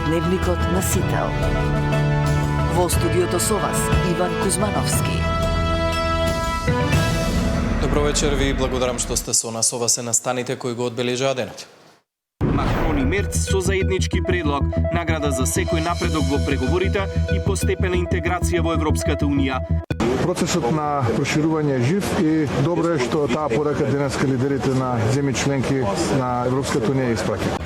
Дневникот на Сител. Во студиото со вас Иван Кузмановски. Добро вечер, ви благодарам што сте со нас. Ова се настаните кои го одбележаа денот. Макрон и Мерц со заеднички предлог, награда за секој напредок во преговорите и постепена интеграција во Европската Унија. Процесот на проширување е жив и добро е што таа порака денеска лидерите на земји членки на Европската Унија испраќа.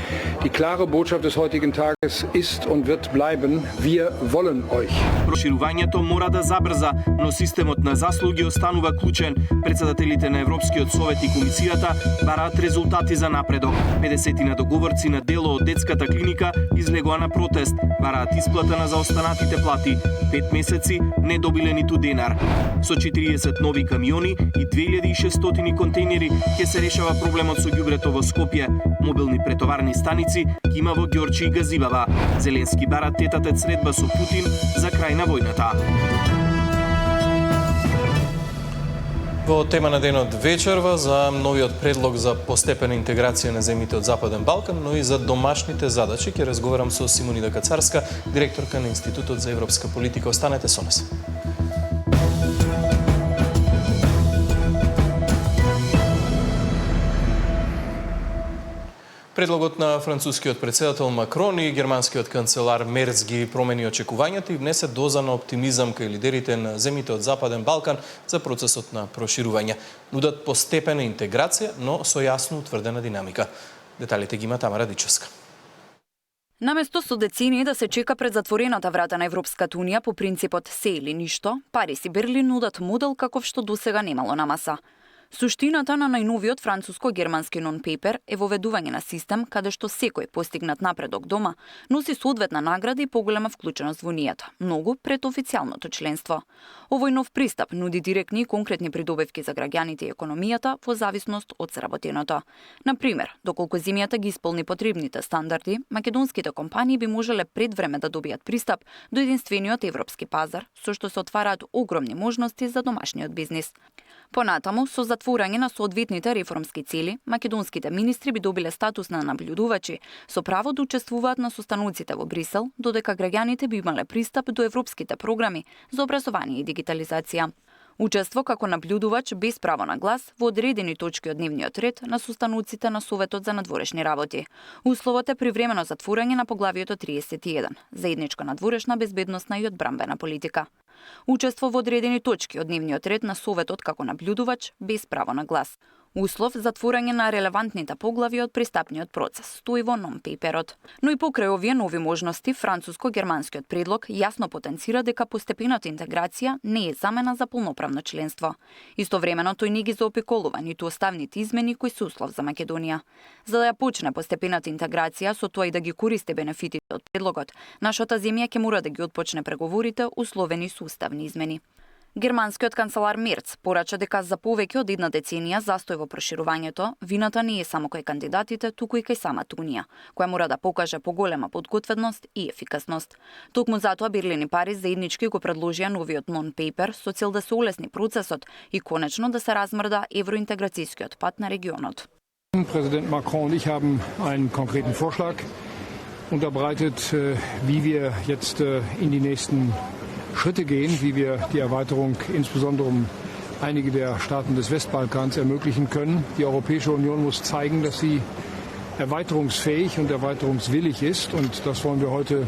Die klare Botschaft des heutigen Tages ist und wird bleiben: wir wollen euch. Проширувањето мора да забрза, но системот на заслуги останува клучен. Председателите на Европскиот совет и комисијата бараат резултати за напредок. 50 договорци на дело од детската клиника излегоа на протест, бараат исплата на заостанатите плати. 5 месеци не добиле ниту денар. Со 40 нови камиони и 2600 контейнери ќе се решава проблемот со ѓубрето во Скопје. Мобилни претоварни станици ги има во Ѓорчи и Газибава. Зеленски бара тетатет средба со Путин за крај на војната. Во тема на денот вечерва за новиот предлог за постепена интеграција на земјите од Западен Балкан, но и за домашните задачи ќе разговарам со Симонида Кацарска, директорка на Институтот за европска политика. Останете со нас. Предлогот на францускиот председател Макрон и германскиот канцелар Мерц ги промени очекувањата и внесе доза на оптимизам кај лидерите на земјите од Западен Балкан за процесот на проширување. Нудат постепена интеграција, но со јасно утврдена динамика. Деталите ги има Тамара Дичевска. Наместо со децении да се чека пред затворената врата на Европската Унија по принципот се или ништо, Париз и Берлин нудат модел каков што досега немало на маса. Суштината на најновиот француско-германски нон-пейпер е воведување на систем каде што секој постигнат напредок дома носи соодветна награда и поголема вклученост во унијата, многу пред официјалното членство. Овој нов пристап нуди директни и конкретни придобивки за граѓаните и економијата во зависност од сработеното. На пример, доколку земјата ги исполни потребните стандарди, македонските компании би можеле пред време да добијат пристап до единствениот европски пазар, со што се отвараат огромни можности за домашниот бизнис. Понатаму, со затворање на соодветните реформски цели, македонските министри би добиле статус на наблюдувачи со право да учествуваат на состаноците во Брисел, додека граѓаните би имале пристап до европските програми за образование и дигитализација. Учество како наблюдувач без право на глас во одредени точки од дневниот ред на состаноците на Советот за надворешни работи. Условот е привремено затворање на поглавието 31, заедничка надворешна безбедносна и одбрамбена политика. Учество во одредени точки од дневниот ред на Советот како наблюдувач без право на глас. Услов за затворање на релевантните поглави од пристапниот процес стои во нон-пейперот. Но и покрај овие нови можности, француско-германскиот предлог јасно потенцира дека постепената интеграција не е замена за полноправно членство. Истовремено тој не ги заопиколува ниту оставните измени кои се услов за Македонија. За да ја почне постепената интеграција со тоа и да ги користи бенефитите од предлогот, нашата земја ќе мора да ги отпочне преговорите условени со уставни измени. Германскиот канцелар Мерц порача дека за повеќе од една деценија застој во проширувањето, вината не е само кај кандидатите, туку и кај самата Унија, која мора да покаже поголема подготвеност и ефикасност. Токму затоа Берлин и Париз заеднички го предложија новиот нон-пейпер со цел да се улесни процесот и конечно да се размрда евроинтеграцијскиот пат на регионот. Präsident Macron und ich haben einen konkreten Vorschlag unterbreitet, wie wir jetzt in die nächsten Schritte gehen, wie wir die Erweiterung insbesondere um einige der Staaten des Westbalkans ermöglichen können. Die Europäische Union muss zeigen, dass sie erweiterungsfähig und erweiterungswillig ist, und das wollen wir heute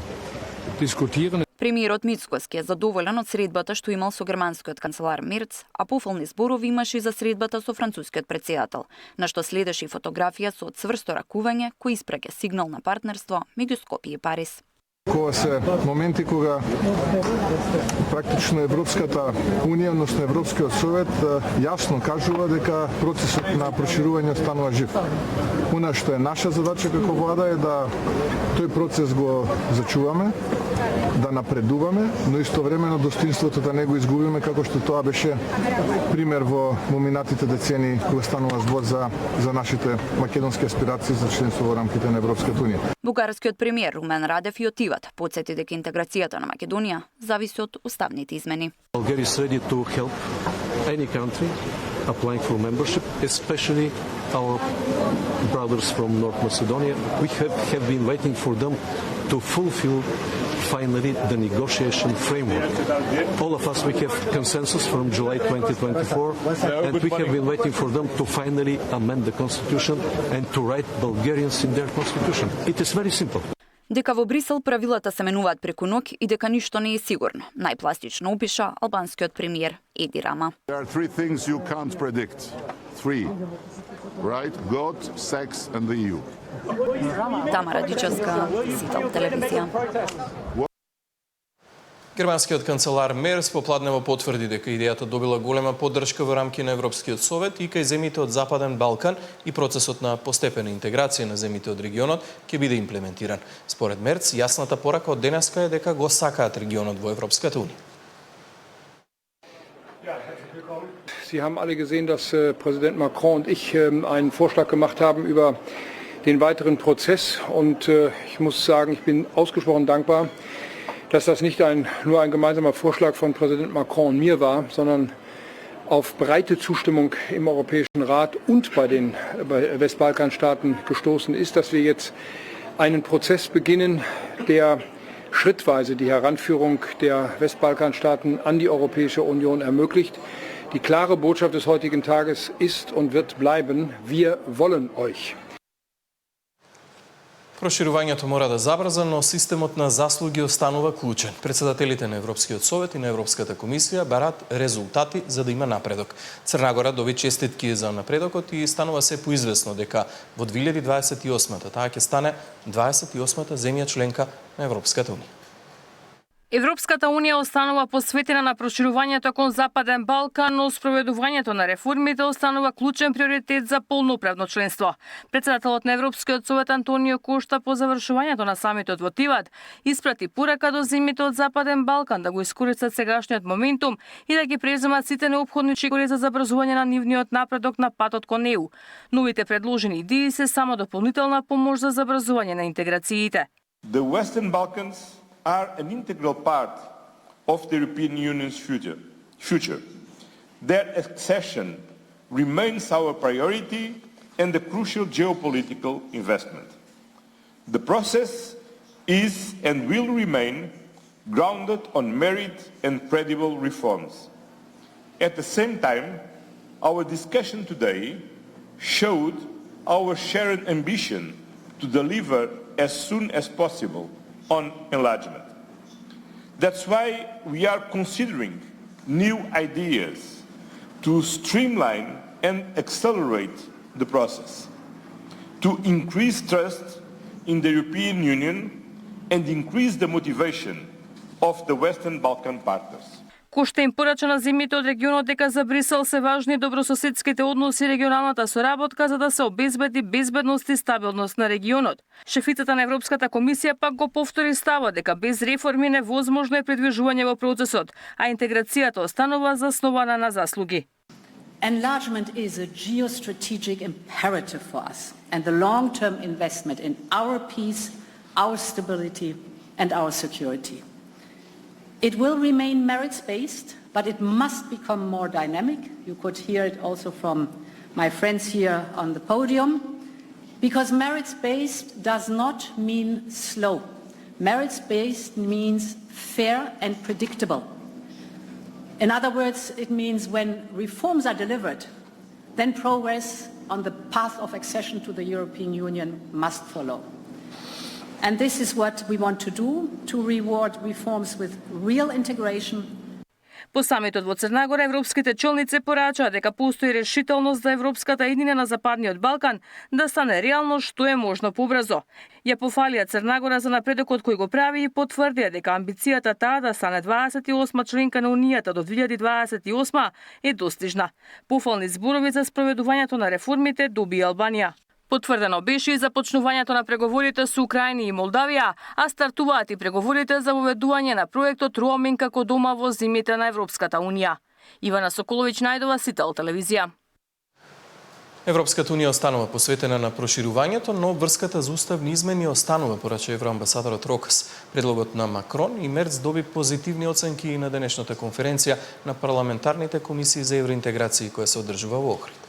diskutieren. Премиерот Мицкоски е задоволен од средбата што имал со германскиот канцелар Мерц, а пофални зборови имаше и за средбата со францускиот претседател, на што следеше и фотографија со цврсто ракување кој испраќа сигнал на партнерство меѓу Скопје и Париз. Кога се моменти кога практично Европската Унија, односно Европскиот совет, јасно кажува дека процесот на проширување станува жив. Она што е наша задача како влада е да тој процес го зачуваме, да напредуваме, но истовремено достоинството да не го изгубиме, како што тоа беше пример во минатите децении кога станува збор за нашите македонски аспирации за членство во рамките на Европската Унија. Бугарскиот премиер Румен Радев и Отиват потсети дека интеграцијата на Македонија зависи од уставните измени. Bulgaria is ready to help any country applying for membership, especially our brothers from North Macedonia. We have been waiting for them to fulfill finally the negotiation framework. All of us, we have consensus from July 2024, and we have been waiting for them to finally amend the constitution and to write Bulgarians in their constitution. It is very simple. Дека во Брисел правилата се менуваат преку ноќ и дека ништо не е сигурно. Најпластично опиша албанскиот премиер Еди Рама. There are three things you can't predict. Three. Right? God, sex and the EU. Тамара Дичевска, Сител телевизија. Германскиот канцелар Мерц попладнево потврди дека идејата добила голема поддршка во рамки на Европскиот совет и кај земите од Западен Балкан и процесот на постепена интеграција на земите од регионот ќе биде имплементиран. Според Мерц, јасната порака од денеска е дека го сакаат регионот во Европската унија. Sie haben alle gesehen, dass Präsident Macron und ich einen Vorschlag gemacht haben über den weiteren Prozess. Und ich muss sagen, ich bin ausgesprochen dankbar, dass das nicht nur ein gemeinsamer Vorschlag von Präsident Macron und mir war, sondern auf breite Zustimmung im Europäischen Rat und bei den Westbalkanstaaten gestoßen ist, dass wir jetzt einen Prozess beginnen, der schrittweise die Heranführung der Westbalkanstaaten an die Europäische Union ermöglicht. Die klare Botschaft des heutigen Tages ist und wird bleiben: Wir wollen euch. Проширувањето мора да забрза, но системот на заслуги останува клучен. Председателите на Европскиот совет и на Европската комисија барат резултати за да има напредок. Црна доби честитки за напредокот и станува се поизвестно дека во 2028-та таа ќе стане 28-та земја членка на Европската унија. Европската унија останува посветена на проширувањето кон Западен Балкан, но спроведувањето на реформите останува клучен приоритет за полноправно членство. Председателот на Европскиот совет Антонио Кошта по завршувањето на самитот во Тивад испрати порака до земјите од Западен Балкан да го искористат сегашниот моментум и да ги преземат сите неопходни чекори за забрзување на нивниот напредок на патот кон ЕУ. Новите предложени идеи се само дополнителна помош за забрзување на интеграциите. The Western Balkans are an integral part of the European Union's future. Their accession remains our priority and a crucial geopolitical investment. The process is and will remain grounded on merit and credible reforms. At the same time, our discussion today showed our shared ambition to deliver as soon as possible on enlargement. That's why we are considering new ideas to streamline and accelerate the process, to increase trust in the European Union and increase the motivation of the Western Balkan partners. Кошта им порача на земјите од регионот дека за Брисел се важни добрососедските односи и регионалната соработка за да се обезбеди безбедност и стабилност на регионот. Шефицата на Европската комисија пак го повтори ставот дека без реформи невозможно е придвижување во процесот, а интеграцијата останува заснована на заслуги. Enlargement is a geostrategic imperative for us and the long-term investment in our peace, our stability and our security. It will remain merits-based, but it must become more dynamic. You could hear it also from my friends here on the podium, because merits-based does not mean slow. Merits-based means fair and predictable. In other words, it means when reforms are delivered, then progress on the path of accession to the European Union must follow. And this is what we want to do, to reward reforms with real integration. По самитот во Црна Гора европските челници порачаа дека постои решителност за европската еднина на Западниот Балкан да стане реално што е можно побрзо. Ја пофалија Црна Гора за напредокот кој го прави и потврдија дека амбицијата таа да стане 28 членка на Унијата до 2028 е достижна. Пофални зборови за спроведувањето на реформите доби Албанија. Потврдено беше и започнувањето на преговорите со Украина и Молдавија, а стартуваат и преговорите за воведување на проектот Роуминг како дома во земјите на Европската Унија. Ивана Соколовиќ најдова, Сител телевизија. Европската унија останува посветена на проширувањето, но врската за уставни измени останува, порача евроамбасадорот Рокас. Предлогот на Макрон и Мерц доби позитивни оценки и на денешната конференција на парламентарните комисии за евроинтеграција која се одржува во Охрид.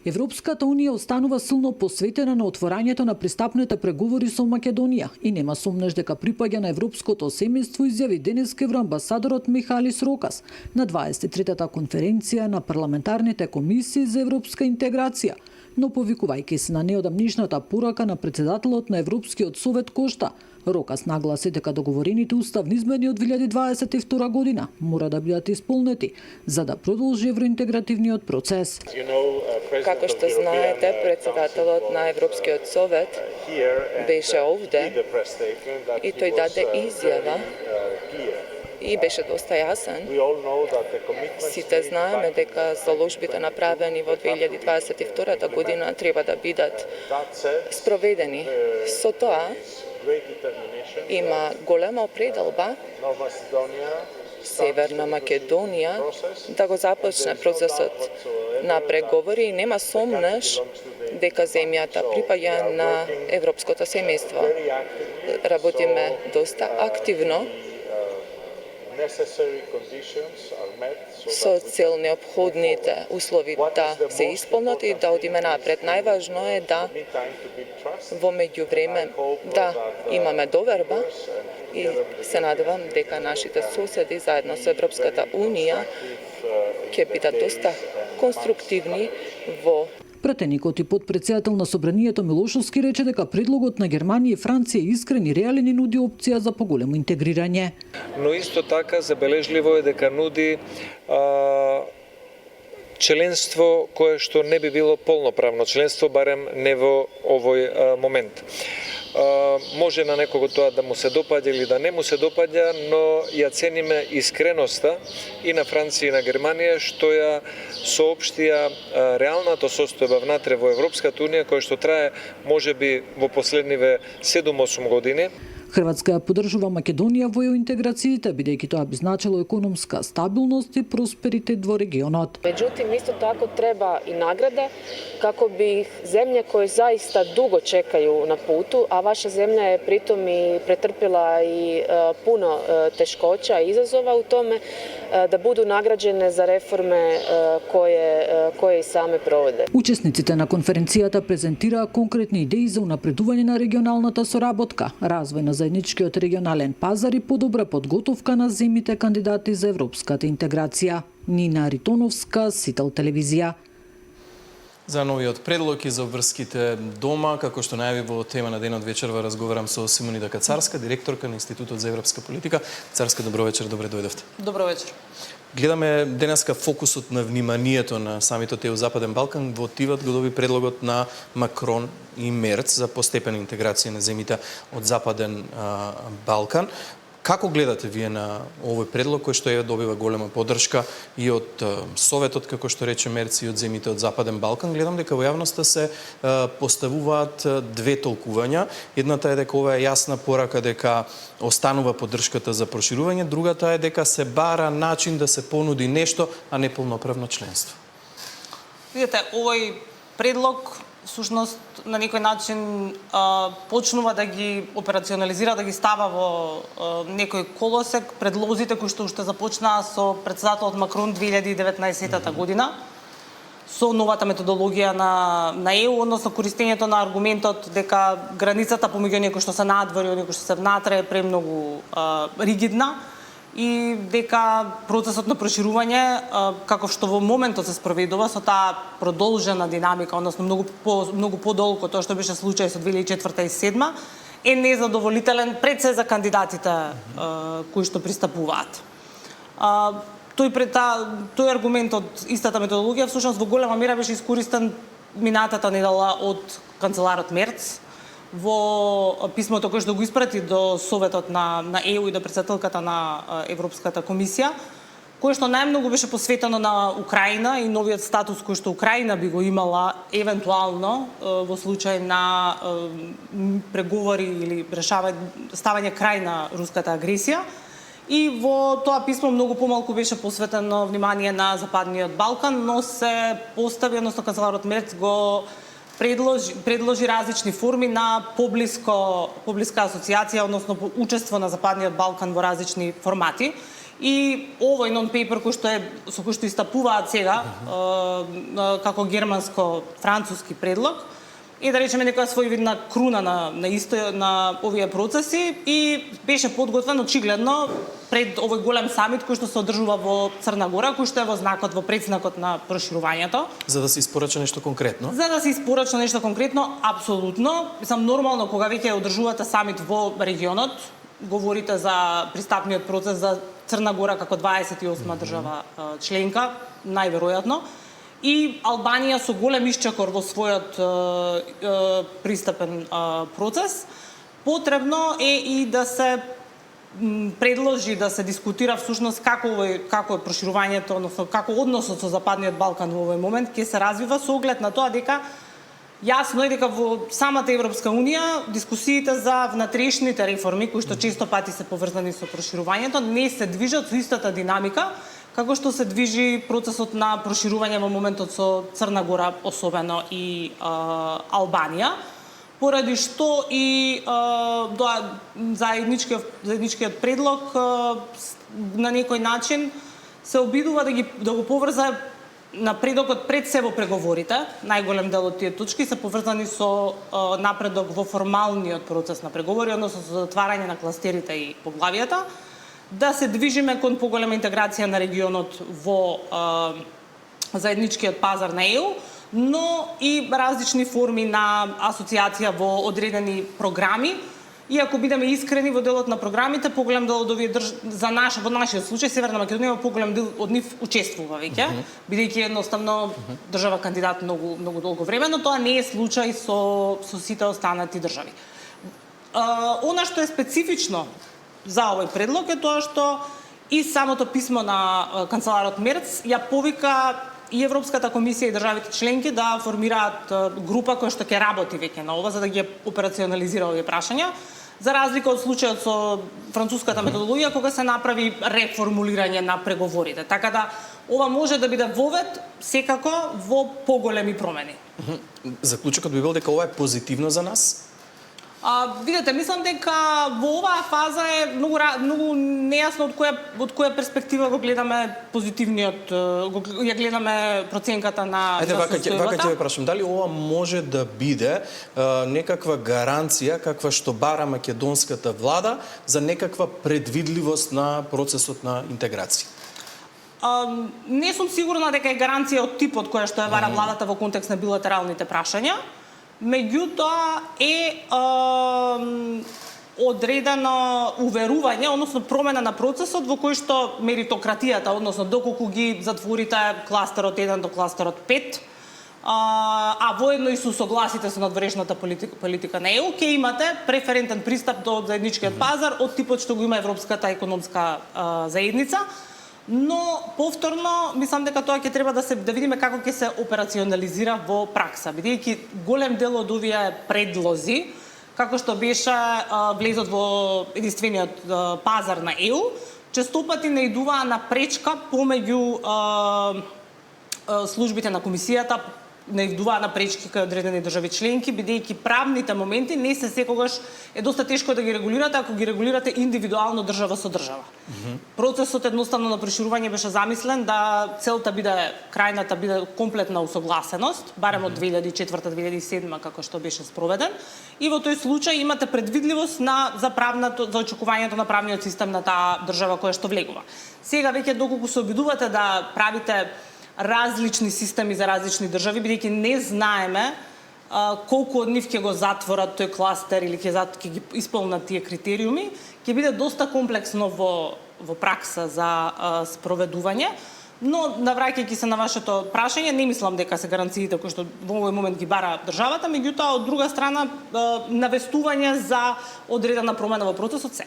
Европската унија останува силно посветена на отворањето на пристапните преговори со Македонија и нема сомнеш дека припаѓа на европското семејство, изјави денеска евроамбасадорот Михалис Рокас на 23-та конференција на парламентарните комисии за европска интеграција, но повикувајќи се на неодамнишната порака на председателот на Европскиот совет Кошта, Рокас нагласи дека договорените уставни измени од 2022 година мора да бидат исполнети за да продолжи евроинтегративниот процес. Како што знаете, председателот на Европскиот совет беше овде и тој даде изјава и беше доста јасен. Сите знаеме дека заложбите направени во 2022 година треба да бидат спроведени. Со тоа има голема определба Северна Македонија да го започне процесот на преговори и нема сомнеш дека земјата припаѓа на европското семејство. Работиме доста активно со цел неопходните услови да се исполнат и да одиме напред. Најважно е да во меѓувреме да имаме доверба и се надевам дека нашите соседи заедно со Европската унија ќе бидат доста конструктивни во. Пратеникот и подпредседател на Собранието Милошовски рече дека предлогот на Германија и Франција е искрен и реален и нуди опција за поголемо интегрирање. Но исто така забележливо е дека нуди членство кое што не би било полноправно членство, барем не во овој момент. Може на некого тоа да му се допаѓа или да не му се допаѓа, но ја цениме искреноста и на Франција и на Германија што ја соопштија реалната состојба внатре во Европската унија која што трае можеби во последниве 7-8 години. Хрватска ја поддржува Македонија во интеграциите, бидејќи тоа би значило економска стабилност и просперитет во регионот. Меđutim, исто тако треба и награда како би земје кои заиста дуго чекају на путу, а ваша земја е притом и претрпела и пуно тешкоќа и изазова у томе, да буду награđene за реформе кои и саме проводе. Учесниците на конференцијата презентираа конкретни идеи за унапредување на регионалната соработка, развој на заедничкиот регионален пазар и подобра подготовка на земите кандидати за европската интеграција. Нина Ритоновска, Сител телевизија. За новиот предлог и за обврските дома, како што најави во тема на денот вечерва, разговарам со Симонида Кацарска, директорка на Институтот за европска политика. Царска, добро вечер, добре дојдовте. Добро вечер. Гледаме денеска фокусот на вниманието на самитот ЕУ Западен Балкан во тивот го доби предлогот на Макрон и Мерц за постепена интеграција на земите од Западен Балкан. Како гледате вие на овој предлог кој што добива голема поддршка и од Советот, како што рече Мерц, и од земите од Западен Балкан? Гледам дека во јавноста се поставуваат две толкувања. Едната е дека ова е јасна порака дека останува поддршката за проширување, другата е дека се бара начин да се понуди нешто, а не полноправно членство. Видете, овој предлог всушност на некој начин почнува да ги операционализира, да ги става во некој колосек предлозите кои што уште започнаа со председателот Макрон 2019 година со новата методологија на ЕУ, односно користењето на аргументот дека границата помеѓу оние кои што се надвор и оние кои што се внатре е премногу ригидна и дека процесот на проширување, како што во моментот се спроведува со таа продолжена динамика, односно многу подолго тоа што беше случај со 2004 и 2007, е незадоволителен пред се за кандидатите кои што пристапуваат. Тој аргумент од истата методологија всушност во голема мера беше искористен минатата недела од канцеларот Мерц во писмото кое што го испрати до Советот на ЕУ и до председателката на Европската комисија, кое што најмногу беше посветено на Украина и новиот статус кој што Украина би го имала евентуално во случај на преговори или ставање крај на руската агресија. И во тоа писмо многу помалку беше посветено внимание на Западниот Балкан, но се постави, односно канцеларот Мерц го предложи различни форми на поблиска асоциација, односно учество на Западниот Балкан во различни формати. И овој non-paper кој што е со кој што истапуваат сега како германско-француски предлог и да речеме некоја своевидна круна на овие процеси и беше подготвен очигледно пред овој голем самит кој што се одржува во Црна Гора, кој што е во знакот, во предзнакот на проширувањето. За да се испорача нешто конкретно? За да се испорача нешто конкретно, апсолутно. Мислам, нормално кога веќе одржувате самит во регионот, говорите за пристапниот процес за Црна Гора како 28-ма држава членка, најверојатно. И Албанија со голем исчекор во својот пристапен процес, потребно е и да се предложи, да се дискутира всушност како е проширувањето, односно како односот со Западниот Балкан во овој момент ќе се развива со оглед на тоа дека јасно е дека во самата Европска Унија дискусиите за внатрешните реформи, кои што често пати се поврзани со проширувањето, не се движат со истата динамика како што се движи процесот на проширување во моментот со Црна Гора, особено и Албанија, поради што и заедничкиот предлог на некој начин се обидува да го поврза напредокот пред се во преговорите. Најголем дел од тие точки се поврзани со напредок во формалниот процес на преговори, односно со затварање на кластерите и поглавијата, да се движиме кон поголема интеграција на регионот во заедничкиот пазар на ЕУ, но и различни форми на асоциација во одредени програми. И ако бидеме искрени во делот на програмите, поголем дел од овие во нашиот случај Северна Македонија поголем дел од нив учествува веќе, бидејќи едноставно држава кандидат многу долго време, но тоа не е случај со сите останати држави. Она што е специфично за овој предлог е тоа што и самото писмо на канцеларот Мерц ја повика и Европската комисија и државите членки да формираат група која што ќе работи веќе на ова за да ги операционализира овие прашања, за разлика од случајот со француската методологија кога се направи реформулирање на преговорите. Така да ова може да биде вовед секако во поголеми промени. Заклучокот би бил дека ова е позитивно за нас? Видете, мислам дека во оваа фаза е многу нејасно од која перспектива го гледаме позитивниот, ја гледаме проценката на состојбата. Вака ќе ве прашам, дали ова може да биде некаква гаранција каква што бара македонската влада за некаква предвидливост на процесот на интеграција? Не сум сигурна дека е гаранција од типот која што ја бара владата во контекст на билатералните прашања. Меѓутоа е одредено уверување, односно промена на процесот во кој што меритократијата, односно доколку ги затворите кластерот 1 до кластерот 5, а воедно и со согласите со надворешната политика на ЕУ, ќе имате преферентен пристап до заедничкиот пазар од типот што го има Европската економска заедница. Но повторно мислам дека тоа ќе треба да видиме како ќе се операционализира во пракса, бидејќи голем дел од овие предлози, како што беше влезот во единствениот пазар на ЕУ, честопати наидуваа на пречка помеѓу службите на комисијата, наидуваа на пречки кај одредени држави членки, бидејќи правните моменти не се секогаш е доста тешко да ги регулирате ако ги регулирате индивидуално држава со држава. Процесот едноставно на проширување беше замислен да целта биде крајната биде комплетна усогласеност, барем од 2004-2007 како што беше спроведен, и во тој случај имате предвидливост за очекувањето на правниот систем на таа држава која што влегува. Сега веќе доколку се обидувате да правите различни системи за различни држави, бидејќи не знаеме колку од нив ќе го затворат тој кластер или ќе ги исполнат тие критериуми, ќе биде доста комплексно во пракса за спроведување. Но, навраќајќи се на вашето прашање, не мислам дека се гаранциите кои што во овој момент ги бара државата, меѓутоа, од друга страна, навестување за одредена промена во процесот се.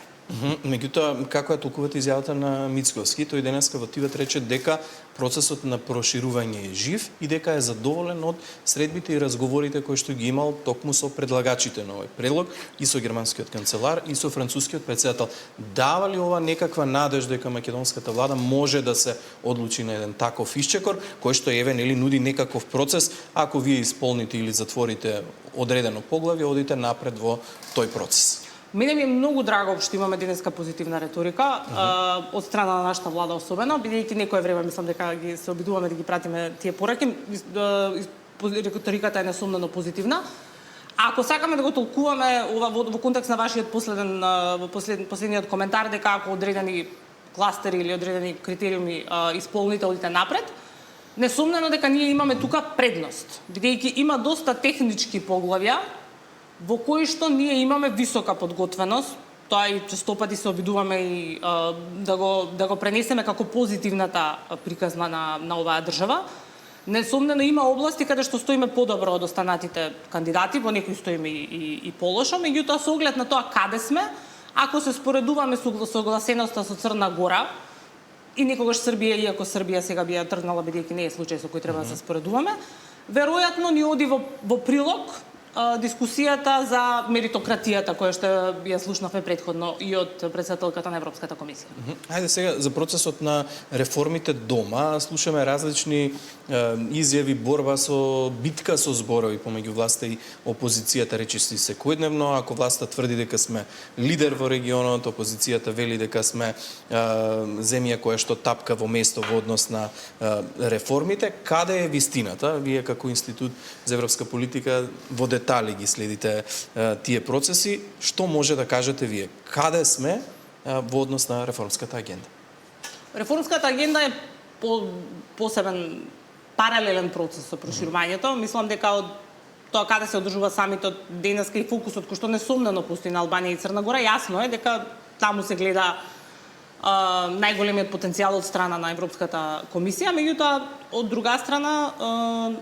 Меѓутоа, како ја толкувате изјавата на Мицковски? Тој денеска во ТВ рече дека процесот на проширување е жив и дека е задоволен од средбите и разговорите кои што ги имал токму со предлагачите на овој предлог и со германскиот канцелар и со францускиот претседател. Дава ли ова некаква надежда дека македонската влада може да се одлучи на еден таков исчекор, кој што нуди некаков процес, ако вие исполните или затворите одредено поглавје, одите напред во тој процес? Мене ми е многу драго што имаме денеска позитивна риторика од страна на нашата влада особено, бидејќи некое време мислам дека ги се обидуваме да ги пратиме тие пораки, риториката е несомнено позитивна. Ако сакаме да го толкуваме ова во контекст на вашиот последниот коментар дека ако одредени кластери или одредени критериуми исполните одите напред, несомнено дека ние имаме тука предност, бидејќи има доста технички поглавја во кои што ние имаме висока подготвеност. Тоа и честопати се обидуваме и да го пренесеме како позитивната приказна на оваа држава. Несомнено има области каде што стоиме подобро од останатите кандидати, во некои стоиме и полошо, меѓутоа со оглед на тоа каде сме, ако се споредуваме со согласеноста со Црна Гора и некогаш Србија, иако Србија сега би ја тргнала бидејќи не е случај со кој треба да се споредуваме, веројатно ни оди во прилог дискусијата за меритократијата која што ја слушнавме претходно и од претседателката на Европската комисија. Ајде сега за процесот на реформите дома, слушаме различни изјави, борба со битка со зборови помеѓу власта и опозицијата речиси секојдневно. Ако власта тврди дека сме лидер во регионот, опозицијата вели дека сме земја која што тапка во место во однос на реформите. Каде е вистината? Вие како Институт за европска политика во детали ги следите тие процеси. Што може да кажете вие? Каде сме во однос на реформската агенда? Реформската агенда е посебен паралелен процес со проширувањето. Мислам дека од тоа каде се одржува самитот денеска и фокусот кој што несомнено постои на Албанија и Црна Гора, јасно е дека таму се гледа најголемиот потенцијал од страна на Европската комисија, меѓутоа од друга страна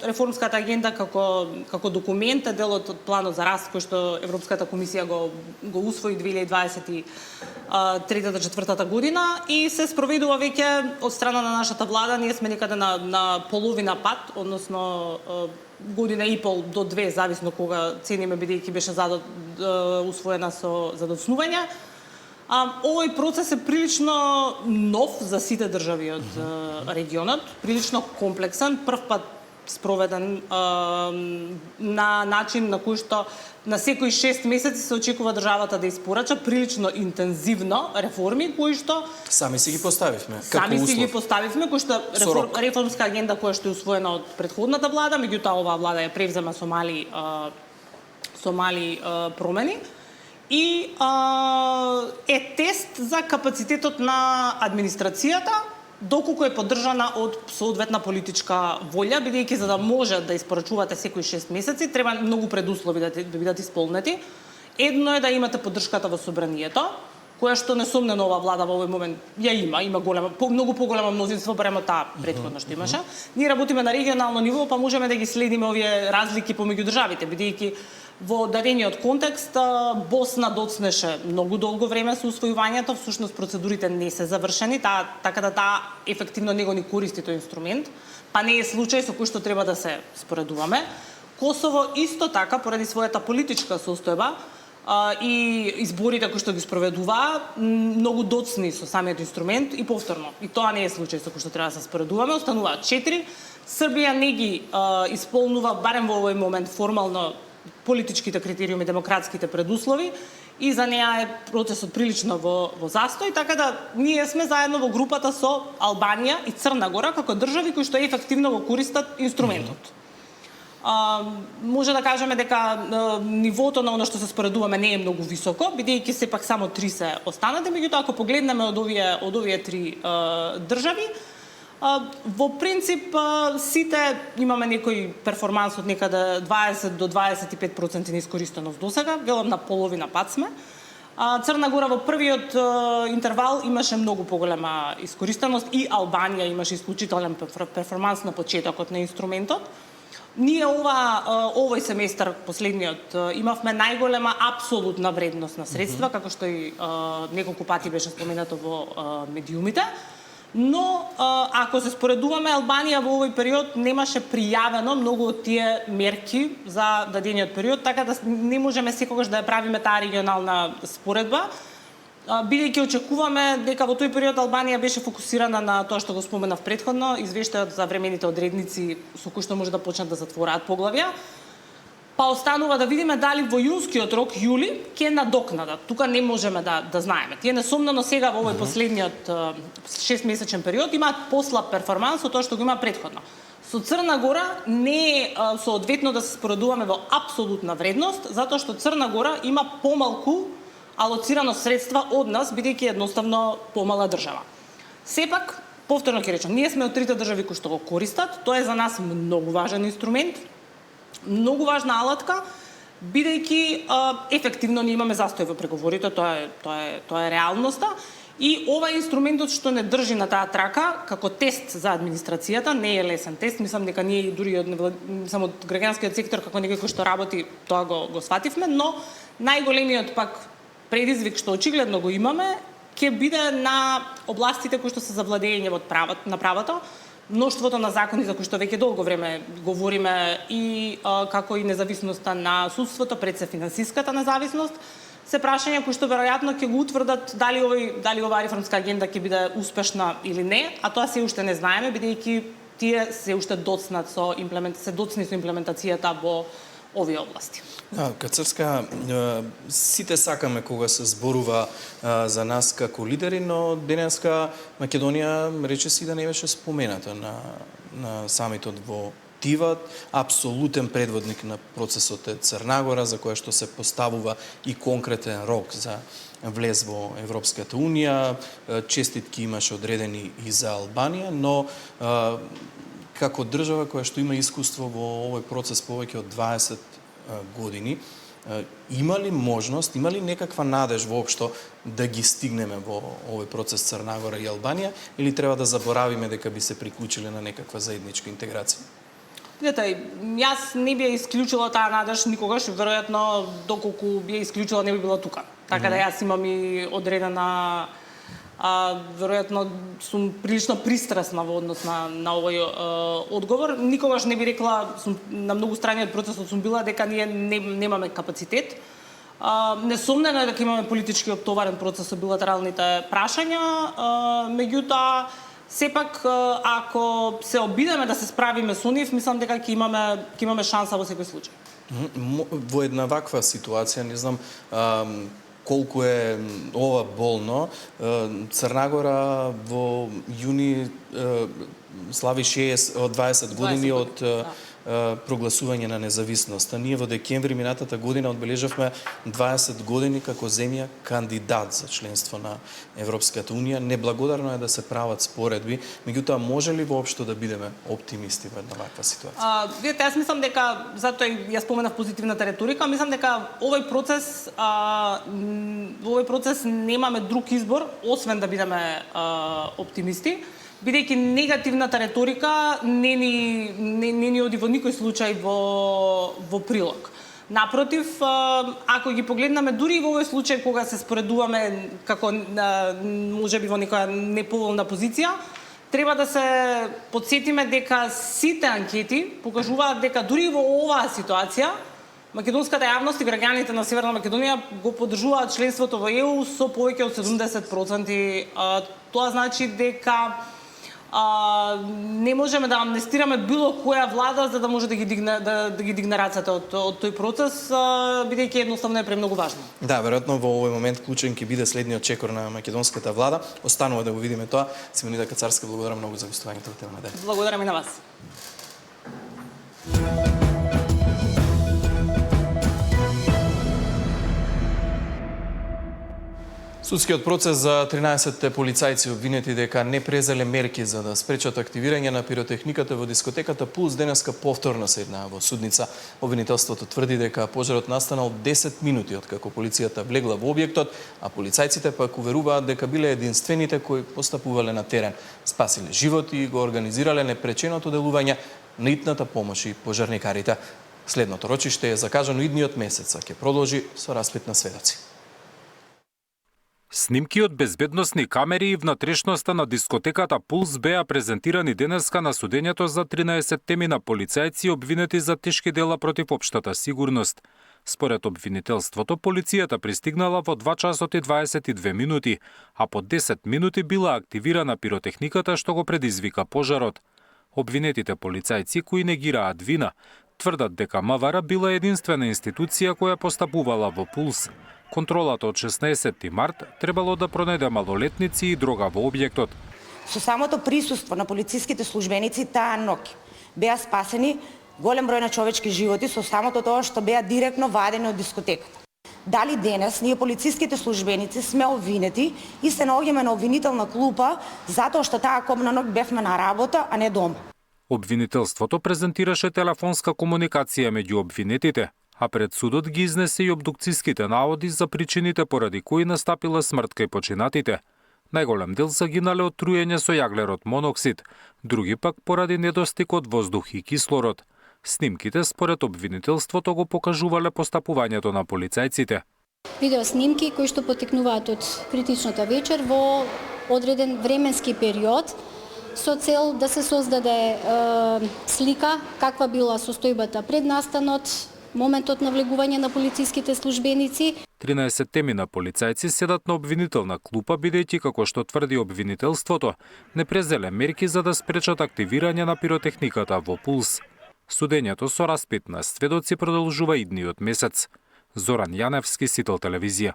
реформската агенда како документ е дел од планот за раст кој што Европската комисија го усвои 2023-2024 година и се спроведува веќе од страна на нашата влада. Ние сме некаде на половина пат, односно година и пол до 2, зависно кога цениме, бидејќи беше усвоена со задоцнување. Овој процес е прилично нов за сите држави од регионот, прилично комплексен, прв пат спроведен на начин на кој што на секои 6 месеци се очекува државата да испорача прилично интензивно реформи кои што сами си ги поставивме како услов. Кои што реформска агенда која што е усвоена од претходната влада, меѓутоа оваа влада ја превзема со мали промени. И е тест за капацитетот на администрацијата, доколку е поддржана од соодветна политичка волја, бидејќи за да може да испорачувате секои 6 месеци, треба многу предуслови да бидат исполнети. Едно е да имате поддршката во собранието, која што несомнено оваа влада во овој момент ја има голема, многу поголема мнозинство према таа претходно што имаше. Ние работиме на регионално ниво, па можеме да ги следиме овие разлики помеѓу државите, бидејќи во дадениот контекст Босна доцнеше многу долго време со усвојувањето, всушност процедурите не се завршени, така да таа ефективно него ни користи тој инструмент, па не е случај со кој што треба да се споредуваме. Косово исто така поради својата политичка состојба и изборите кои што ги спроведуваа многу доцни со самиот инструмент и повторно. И тоа не е случај со кој што треба да се споредуваме, остануваат 4. Србија не ги исполнува барем во овој момент формално политичките критериуми, демократските предуслови и за неа е процесот прилично во застој, така да ние сме заедно во групата со Албанија и Црна Гора како држави кои што ефективно го користат инструментот. Може да кажеме дека нивото на оно што се споредуваме не е многу високо, бидејќи сепак само 3 се останати, меѓутоа ако погледнеме од овие 3 држави, во принцип сите имаме некој перформанс од некаде 20 до 25% неискористеност досега, велам на половина пат сме. Црна Гора во првиот интервал имаше многу поголема искористеност и Албанија имаше исклучителен перформанс на почетокот на инструментот. Ние овој семестар последниот имавме најголема апсолутна вредност на средства, како што и неколку пати беше споменато во медиумите. Но ако се споредуваме, Албанија во овој период немаше пријавено многу од тие мерки за дадениот период, така да не можеме секогаш да ја правиме таа регионална споредба, бидејќи очекуваме дека во тој период Албанија беше фокусирана на тоа што го споменав претходно, извештајот за времените одредници со кои што може да почнат да затвораат поглавја. па останува да видиме дали во јунскиот рок, јули, ќе надокнадат. Тука не можеме да знаеме. Тие несомнено сега во овој последниот 6-месечен период имаат послаб перформанс од тоа што го има претходно. Со Црна Гора не е соодветно да се споредуваме во апсолутна вредност, затоа што Црна Гора има помалку алоцирано средства од нас, бидејќи едноставно помала држава. Сепак, повторно ќе речам, ние сме од трите држави кои што го користат, тоа е за нас многу важен инструмент, многу важна алатка, бидејќи ефективно ние имаме застој во преговорите, тоа е реалноста. И ова е инструментот што не држи на таа трака како тест за администрацијата, не е лесен тест, мислам дека ние дури само од граѓанскиот сектор како некој кој што работи, тоа го свативме, но најголемиот пак предизвик што очигледно го имаме ќе биде на областите кои што се за владење на правото, мноштвото на закони за кои што веќе долго време говориме и како и независноста на судството, пред се финансиската независност, се прашања кои што веројатно ќе го утврдат дали оваа реформска агенда ќе биде успешна или не, а тоа се уште не знаеме, бидејќи тие се уште доцни со имплементацијата во овие области. Кацрска, сите сакаме кога се зборува за нас како лидери, но денеска Македонија речиси да не беше спомената на самитот во Тиват. Апсолутен предводник на процесот е Црна Гора, за која што се поставува и конкретен рок за влез во Европската Унија. Честитки имаше одредени и за Албанија, но како држава која што има искуство во овој процес повеќе од 20 години, има ли можност, има ли некаква надеж воопшто да ги стигнеме во овој процес Црна Гора и Албанија, или треба да заборавиме дека би се приклучиле на некаква заедничка интеграција? Видете, јас не би ја исклучила таа надеж никогаш, веројатно доколку би ја исклучила не би била тука. Така да јас имам и одредена веројатно сум прилично пристрасна во однос на овој одговор. Никогаш не би рекла, на многу страни од процесот сум била дека ние немаме капацитет. Несомнено е дека имаме политички оптоварен процес со билатералните прашања, меѓутоа сепак ако се обидеме да се справиме со нив, мислам дека ќе имаме шанса во секој случај. Во една ваква ситуација, не знам колку е ова болно, Црна Гора во јуни слави 20 години од прогласување на независноста. Ние во декември минатата година одбележавме 20 години како земја кандидат за членство на Европската Унија. Неблагодарно е да се прават споредби, меѓутоа може ли воопшто да бидеме оптимисти во една ваква ситуација? Видете, јас мислам дека, затоа ја споменав позитивната реторика, мислам дека овој процес немаме друг избор освен да бидеме оптимисти, бидејќи негативната реторика не ни оди во никој случај во прилог. Напротив, ако ги погледнаме дури и во овој случај кога се споредуваме како можеби во некоја неповолна позиција, треба да се потсетиме дека сите анкети покажуваат дека дури во оваа ситуација македонската јавност и граѓаните на Северна Македонија го поддржуваат членството во ЕУ со повеќе од 70%. Тоа значи дека не можеме да амнестираме било која влада за да може да ги дигне рацете од тој процес, бидејќи едноставно е премногу важно. Да, веројатно во овој момент клучен ќе биде следниот чекор на македонската влада. Останува да го видиме тоа. Симонида Кацарска, благодарам многу за гостувањето во Тема на ден. Благодарам и на вас. Судскиот процес за 13 полицајци обвинети дека не презеле мерки за да спречат активирање на пиротехниката во дискотеката Пулс денеска повторно седнаа во судница. Обвинителството тврди дека пожарот настанал 10 минути откако полицијата влегла во објектот, а полицајците пак уверуваат дека биле единствените кои постапувале на терен, спасиле животи и го организирале непреченото делување на итната помош и пожарникарите. Следното рочиште е закажано идниот месец, а ќе продолжи со распит на сведоци. Снимки од безбедносни камери и внатрешноста на дискотеката Пулс беа презентирани денеска на судењето за 13 теми на полицајци обвинети за тешки дела против општата сигурност. Според обвинителството, полицијата пристигнала во 2 часот и 22 минути, а по 10 минути била активирана пиротехниката што го предизвика пожарот. Обвинетите полицајци кои негираат вина, Тврдат дека МВР била единствена институција која постапувала во пулс. Контролата од 16 март требало да пронајде малолетници и дрога во објектот. Со самото присуство на полициските службеници таа ноќ беа спасени голем број на човечки животи со самото тоа што беа директно вадени од дискотеката. Дали денес ние полициските службеници сме обвинети и се наоѓаме на обвинителна клупа затоа што таа кобна ноќ бевме на работа, а не дома. Обвинителството презентираше телефонска комуникација меѓу обвинетите, а пред судот ги изнесе и обдукцијските наводи за причините поради кои настапила смрт кај починатите. Најголем дел загинале од труење со јаглерод моноксид, други пак поради недостиг од воздух и кислород. Снимките според обвинителството го покажувале постапувањето на полицајците. Видео снимки кои што потекнуваат од критичната вечер во одреден временски период со цел да се создаде слика каква била состојбата пред настанот, моментот на влегување на полициските службеници. 13 темина полицајци седат на обвинителна клупа, бидејќи, како што тврди обвинителството, не презеле мерки за да спречат активирање на пиротехниката во пулс. Судењето со распит на сведоци продолжува идниот месец. Зоран Јаневски, Сител телевизија.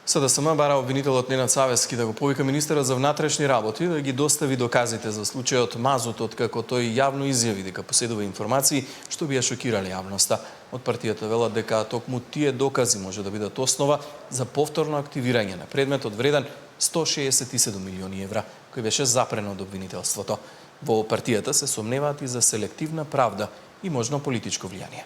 СДСМ бара обвинителот Ненад Савески да го повика министерот за внатрешни работи да ги достави доказите за случајот Мазутот, како тој јавно изјави дека поседува информации што би ја шокирале јавноста. Од партијата велат дека токму тие докази може да бидат основа за повторно активирање на предметот вреден 167 милиони евра, кој беше запрен од обвинителството. Во партијата се сомневаат и за селективна правда и можно политичко влијание.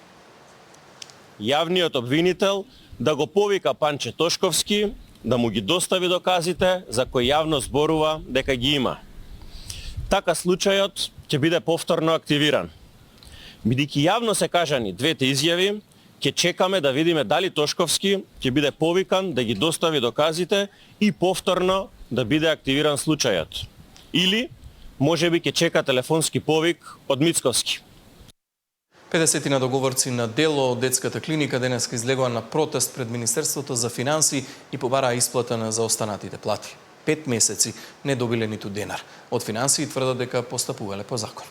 Јавниот обвинител да го повика Панче Тошковски, да му ги достави доказите за кои јавно зборува дека ги има. Така случајот ќе биде повторно активиран. Бидејќи јавно се кажани двете изјави, ќе чекаме да видиме дали Тошковски ќе биде повикан да ги достави доказите и повторно да биде активиран случајот. Или можеби ќе чека телефонски повик од Мицковски. 50 на договорци на дело од детската клиника денес излегоа на протест пред Министерството за финансии и побараа исплата на заостанатите плати. 5 месеци не добиле ниту денар. Од финансии тврдат дека постапувале по закон.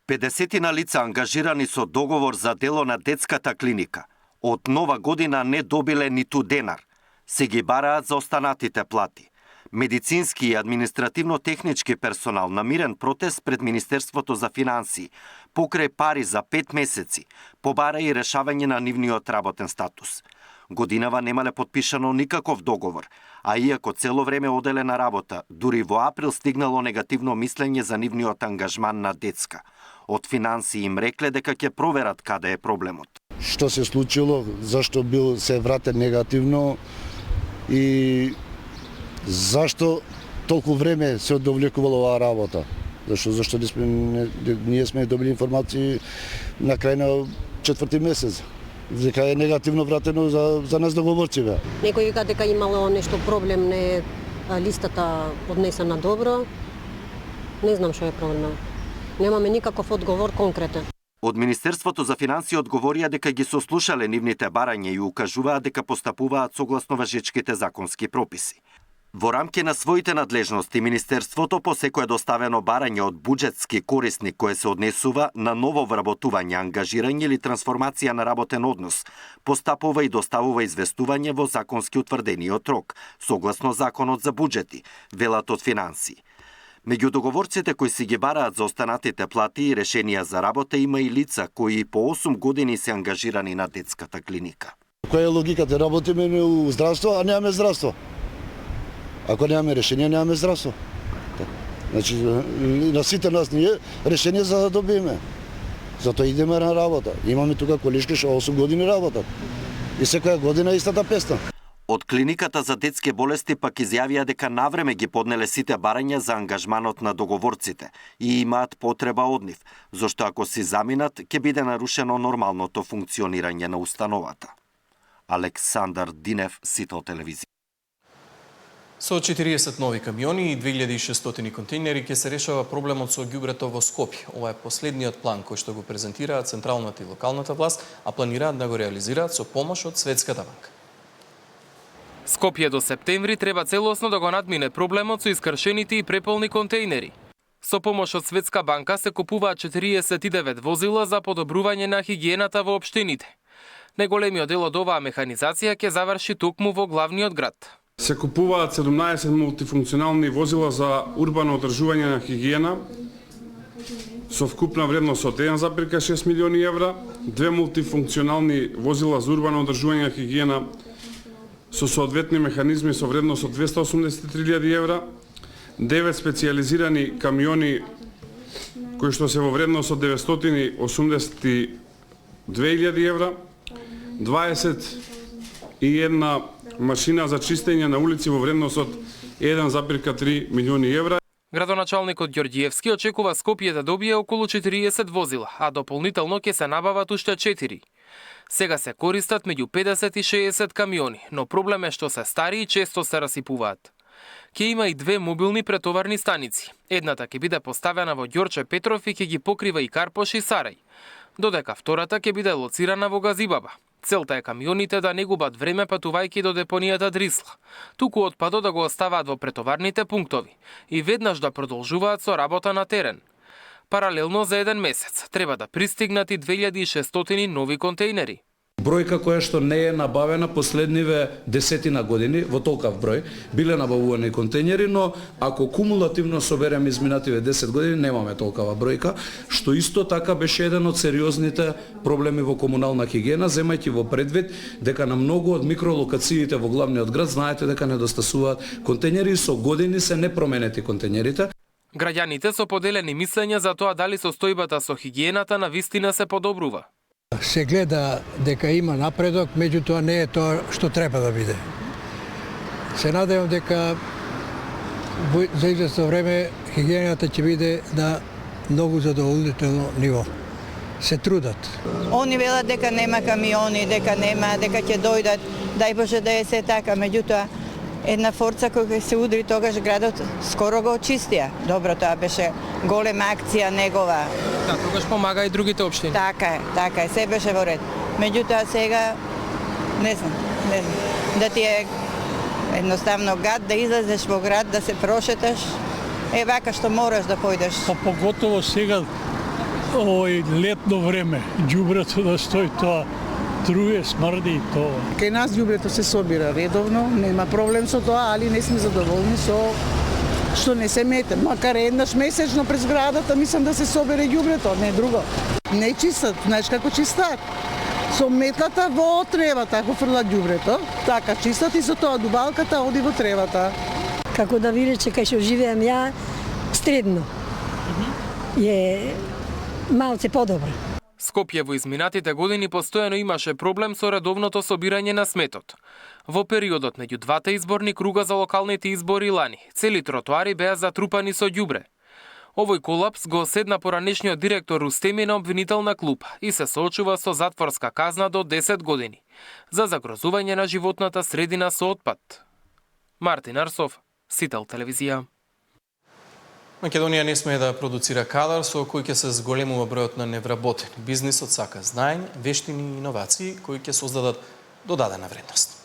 50 на лица ангажирани со договор за дело на детската клиника од нова година не добиле ниту денар. Се ги бараат заостанатите плати. Медицински и административно-технички персонал на мирен протест пред Министерството за финансии, покрај пари за 5 месеци, побара и решавање на нивниот работен статус. Годинава немале подпишано никаков договор, а иако цело време оделе на работа, дури во април стигнало негативно мислење за нивниот ангажман на детска. Од финансии им рекле дека ќе проверат каде е проблемот. Што се случило, зашто бил се вратен негативно и зашто толку време се одовлекувала оваа работа? Зашто ние сме добили информации на крај на 4-ти месец. Дека е негативно вратено за нас договорците. Некој вика дека имало нешто проблем, не листата поднесена добро. Не знам што е проблемот. Немаме никаков одговор конкретен. Од Министерството за финансии одговорија дека ги сослушале нивните барања и укажуваат дека постапуваат согласно важечките законски прописи. Во рамки на своите надлежности, Министерството по секое доставено барање од буџетски корисник кое се однесува на ново вработување, ангажирање или трансформација на работен однос, постапува и доставува известување во законски утврдениот рок, согласно Законот за буџети, велат од финансии. Меѓу договорците кои си ги бараат за останатите плати и решенија за работа има и лица кои по 8 години се ангажирани на детската клиника. Која е логиката? Работиме у здравство, а немаме здравство. Ако немаме решение, немаме здравство. Значи, на сите нас ние решение за да добиеме. Затоа идеме на работа. Имаме тука колишки што 8 години работат. И секоја година истата песна. Од клиниката за детски болести пак изјавија дека навреме ги поднеле сите барања за ангажманот на договорците и имаат потреба од нив, зашто ако си заминат, ќе биде нарушено нормалното функционирање на установата. Александар Динев, Сител телевизија. Со 40 нови камиони и 2600 контейнери ќе се решава проблемот со ѓубрето во Скопје. Ова е последниот план кој што го презентираат централната и локалната власт, а планираат да го реализираат со помош од Светската банка. Скопје до септември треба целосно да го надмине проблемот со искршените и преполни контейнери. Со помош од Светска банка се купуваат 49 возила за подобрување на хигиената во општините. Најголемиот дел од оваа механизација ќе заврши токму во главниот град. Се купуваат 17 мултифункционални возила за урбано одржување на хигиена со вкупна вредност од 1,6 милиони евра, 2 мултифункционални возила за урбано одржување на хигиена со соодветни механизми со вредност од 283.000 евра, 9 специјализирани камиони кои што се во вредност од 982.000 евра, 21 машина за чистење на улици во вредност од 1,3 милиони евра. Градоначалникот Ѓорѓиевски очекува Скопје да добие околу 40 возила, а дополнително ќе се набават уште 4. Сега се користат меѓу 50 и 60 камиони, но проблем е што се стари и често се расипуваат. Ќе има и 2 мобилни претоварни станици. Едната ќе биде поставена во Ѓорче Петров и ќе ги покрива и Карпош и Сарај, додека втората ќе биде лоцирана во Газибаба. Целта е камионите да не губат време патувајќи до депонијата Дрисла, туку отпадот да го оставаат во претоварните пунктови и веднаш да продолжуваат со работа на терен. Паралелно за еден месец треба да пристигнат и 2600 нови контејнери. Бројка која што не е набавена последниве десетина години, во толкав број, биле набавувани контејнери, но ако кумулативно собереме изминативе 10 години, немаме толкава бројка, што исто така беше еден од сериозните проблеми во комунална хигиена, земајќи во предвид дека на многу од микролокациите во главниот град знаете дека недостасуваат контејнери, со години се непроменети контејнерите. Граѓаните со поделени мислења за тоа дали состојбата со хигиената на вистина се подобрува. Се гледа дека има напредок, меѓутоа не е тоа што треба да биде. Се надевам дека за известно време хигиената ќе биде на многу задоволително ниво. Се трудат. Они велат дека нема камиони, дека ќе дојдат, дај Боже да е се така, меѓутоа една форца која се удри тогаш градот скоро го очистија. Добро, тоа беше голема акција негова. Да, тогаш помага и другите општини. Така е, се беше во ред. Меѓутоа сега не знам, да ти е едноставно гад да излезеш во град, да се прошеташ, вака што мораш да појдеш. Поготово сега овој летно време, ѓубрето да стои тоа, труе, смрди и тоа. Кај нас ѓубрето се собира редовно, нема проблем со тоа, али не сме задоволни со што не се мете. Макар еднаш месечно през градата, мислам да се собере ѓубрето, не друго. Не чистат, знаеш како чистат? Со метлата во тревата, ако фрлат ѓубрето, така чистат и со тоа дубалката оди во тревата. Како да ви рече, кај што живеам ја, средно. Е малце подобро. Скопје во изминатите години постојано имаше проблем со редовното собирање на сметот. Во периодот меѓу двата изборни круга за локалните избори лани, цели тротоари беа затрупани со ѓубре. Овој колапс го оседна поранешниот директор Рустеми на обвинителна клупа и се соочува со затворска казна до 10 години за загрозување на животната средина со отпад. Мартин Арсов, Сител телевизија. Македонија не смее да продуцира кадар со кој ќе се зголемува бројот на невработени. Бизнисот сака знаење, вештини и иновации кои ќе создадат додадена вредност.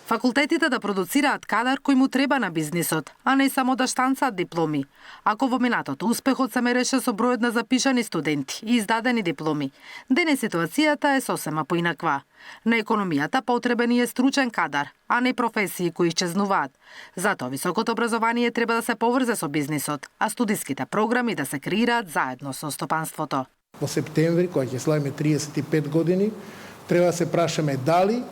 Факултетите да продуцираат кадар кој му треба на бизнисот, а не само да штанцаат дипломи. Ако во минатото успехот се мереше со бројот на запишани студенти и издадени дипломи, денес ситуацијата е сосема поинаква. На економијата потребен е стручен кадар, а не професии кои исчезнуваат. Затоа високото образование треба да се поврзе со бизнисот, а студиските програми да се креираат заедно со стопанството. Во септември, кога ќе славиме 35 години, треба да се прашаме дали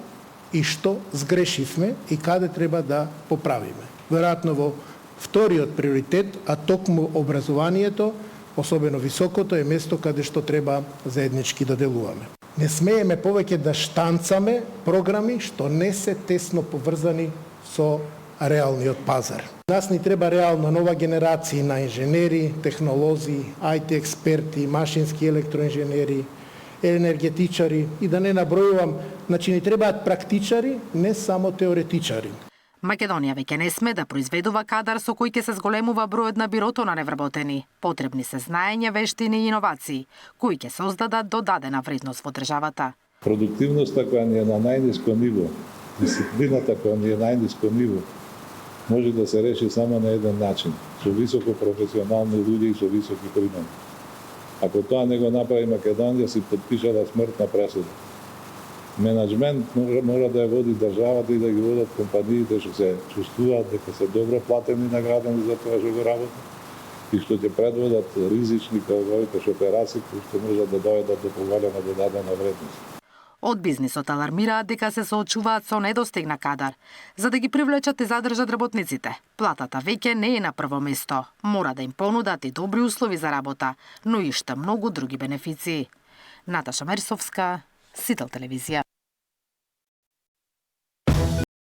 и што сгрешивме и каде треба да поправиме. Веројатно во вториот приоритет, а токму образованието, особено високото, е место каде што треба заеднички да делуваме. Не смееме повеќе да штанцаме програми што не се тесно поврзани со реалниот пазар. Нас ни треба реално нова генерација на инженери, технолози, IT експерти, машински електроинженери, енергетичари и да не набројувам, значи ни требаат практичари, не само теоретичари. Македонија веќе не сме да произведува кадар со кој ќе се зголемува бројот на бирото на невработени. Потребни се знаење, вештини и иновации, кои ќе создадат додадена вредност во државата. Продуктивноста која ни е на најниско ниво, дисциплината која ни е најниско ниво, може да се реши само на еден начин, со високо професионални луѓе и со високи примами. Ако тоа не го направи Македонија, си подпишала смртна пресуда. Менеджмент мора да ја води државата и да ги водат компаниите што се чувствуваат дека се добро платени и наградени за тоа што го работат и што ќе предводат ризични како овоите операции кои што можат да доведат до поголема додадена вредност. Од бизнисот алармираат дека се соочуваат со недостиг на кадар. За да ги привлечат и задржат работниците, платата веќе не е на прво место. Мора да им понудат и добри услови за работа, но и уште многу други бенефиции. Наташа Мерсовска, Сител телевизија.